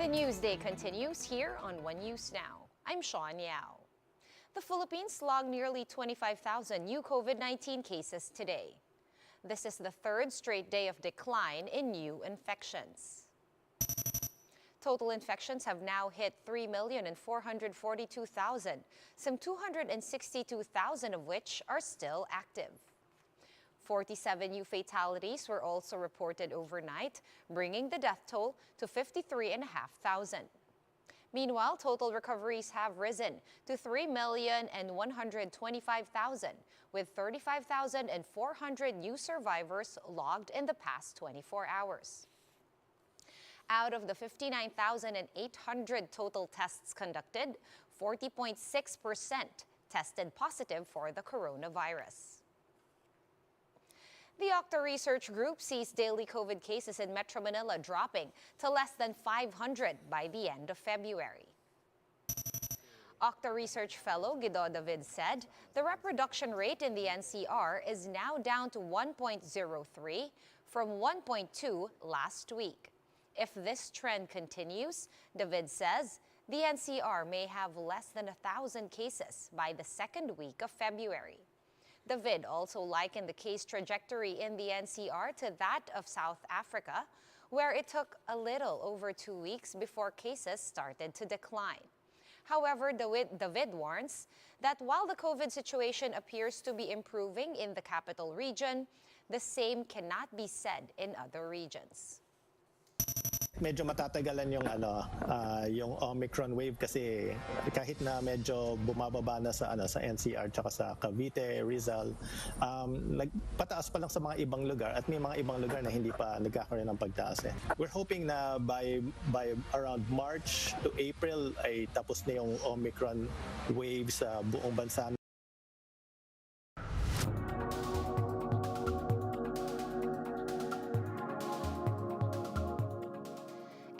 The Newsday continues here on One News Now. I'm Sean Yao. The Philippines logged nearly 25,000 new COVID-19 cases today. This is the third straight day of decline in new infections. Total infections have now hit 3,442,000, some 262,000 of which are still active. 47 new fatalities were also reported overnight, bringing the death toll to 53,500. Meanwhile, total recoveries have risen to 3,125,000, with 35,400 new survivors logged in the past 24 hours. Out of the 59,800 total tests conducted, 40.6% tested positive for the coronavirus. The OCTA Research Group sees daily COVID cases in Metro Manila dropping to less than 500 by the end of February. OCTA Research fellow Guido David said the reproduction rate in the NCR is now down to 1.03 from 1.2 last week. If this trend continues, David says the NCR may have less than 1,000 cases by the second week of February. David also likened the case trajectory in the NCR to that of South Africa, where it took a little over 2 weeks before cases started to decline. However, David warns that while the COVID situation appears to be improving in the capital region, the same cannot be said in other regions. Medyo matatagalan yung yung Omicron wave kasi kahit na medyo bumababa na sa NCR tsaka sa Cavite, Rizal, nagpataas pa lang sa mga ibang lugar at may mga ibang lugar na hindi pa nagkakaroon ng pagtaas. We're hoping na by around March to April ay tapos na yung Omicron wave sa buong bansa.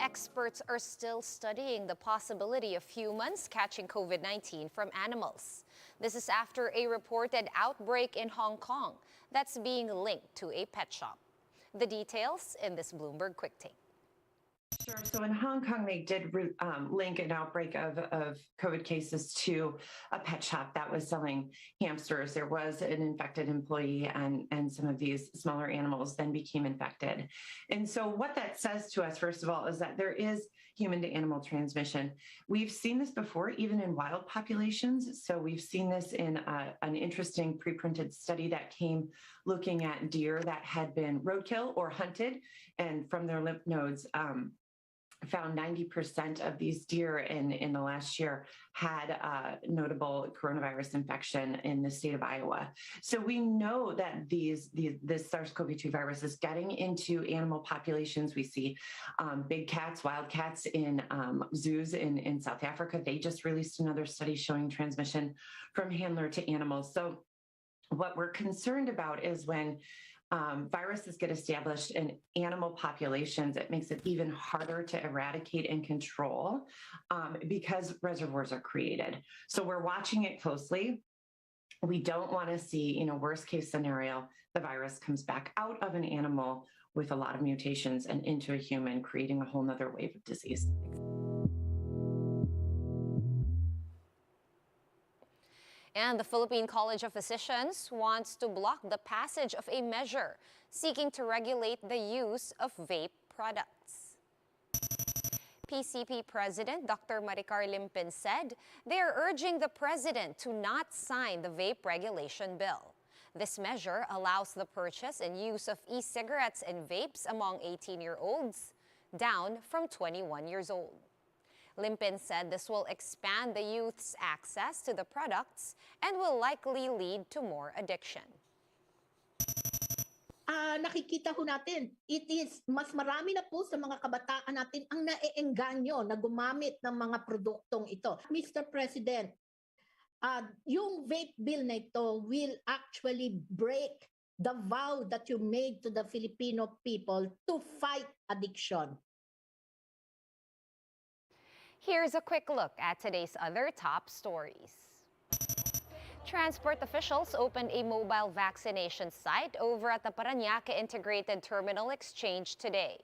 Experts are still studying the possibility of humans catching COVID-19 from animals. This is after a reported outbreak in Hong Kong that's being linked to a pet shop. The details in this Bloomberg Quick Take. Sure. So in Hong Kong, they did link an outbreak of COVID cases to a pet shop that was selling hamsters. There was an infected employee, and some of these smaller animals then became infected. And so what that says to us, first of all, is that there is human to animal transmission. We've seen this before, even in wild populations. So we've seen this in an interesting pre-printed study that came looking at deer that had been roadkill or hunted, and from their lymph nodes, found 90% of these deer in the last year had notable coronavirus infection in the state of Iowa. So we know that this SARS-CoV-2 virus is getting into animal populations. We see big cats, wild cats in zoos in South Africa. They just released another study showing transmission from handler to animals. So what we're concerned about is when viruses get established in animal populations, it makes it even harder to eradicate and control because reservoirs are created. So we're watching it closely. We don't want to see, worst case scenario, the virus comes back out of an animal with a lot of mutations and into a human, creating a whole nother wave of disease. And the Philippine College of Physicians wants to block the passage of a measure seeking to regulate the use of vape products. PCP President Dr. Maricar Limpin said they are urging the President to not sign the vape regulation bill. This measure allows the purchase and use of e-cigarettes and vapes among 18-year-olds, down from 21 years old. Limpin said this will expand the youth's access to the products and will likely lead to more addiction. Nakikita ho natin, mas marami na po sa mga kabataan natin ang naeengganyo na gumamit ng mga produktong ito. Mr. President, yung vape bill na ito will actually break the vow that you made to the Filipino people to fight addiction. Here's a quick look at today's other top stories. Transport officials opened a mobile vaccination site over at the Parañaque Integrated Terminal Exchange today.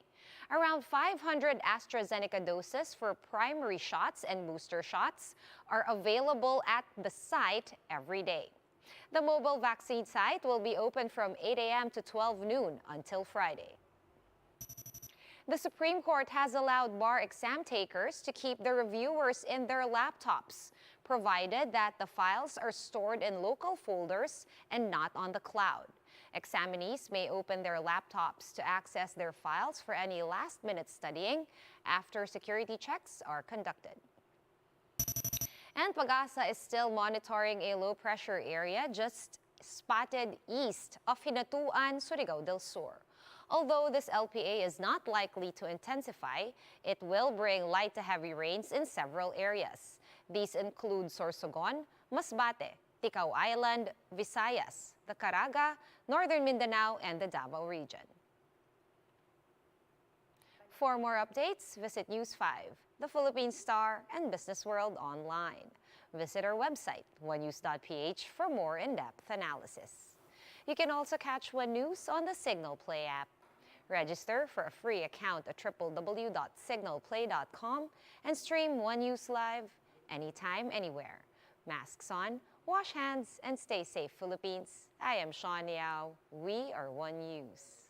Around 500 AstraZeneca doses for primary shots and booster shots are available at the site every day. The mobile vaccine site will be open from 8 a.m. to 12 noon until Friday. The Supreme Court has allowed bar exam takers to keep the reviewers in their laptops, provided that the files are stored in local folders and not on the cloud. Examinees may open their laptops to access their files for any last-minute studying after security checks are conducted. And Pag-asa is still monitoring a low-pressure area just spotted east of Hinatuan, Surigao del Sur. Although this LPA is not likely to intensify, it will bring light to heavy rains in several areas. These include Sorsogon, Masbate, Ticao Island, Visayas, the Caraga, Northern Mindanao, and the Davao region. For more updates, visit News 5, the Philippine Star, and Business World online. Visit our website, onenews.ph, for more in-depth analysis. You can also catch One News on the Signal Play app. Register for a free account at www.signalplay.com and stream One News live anytime, anywhere. Masks on, wash hands, and stay safe, Philippines. I am Sean Yao. We are One News.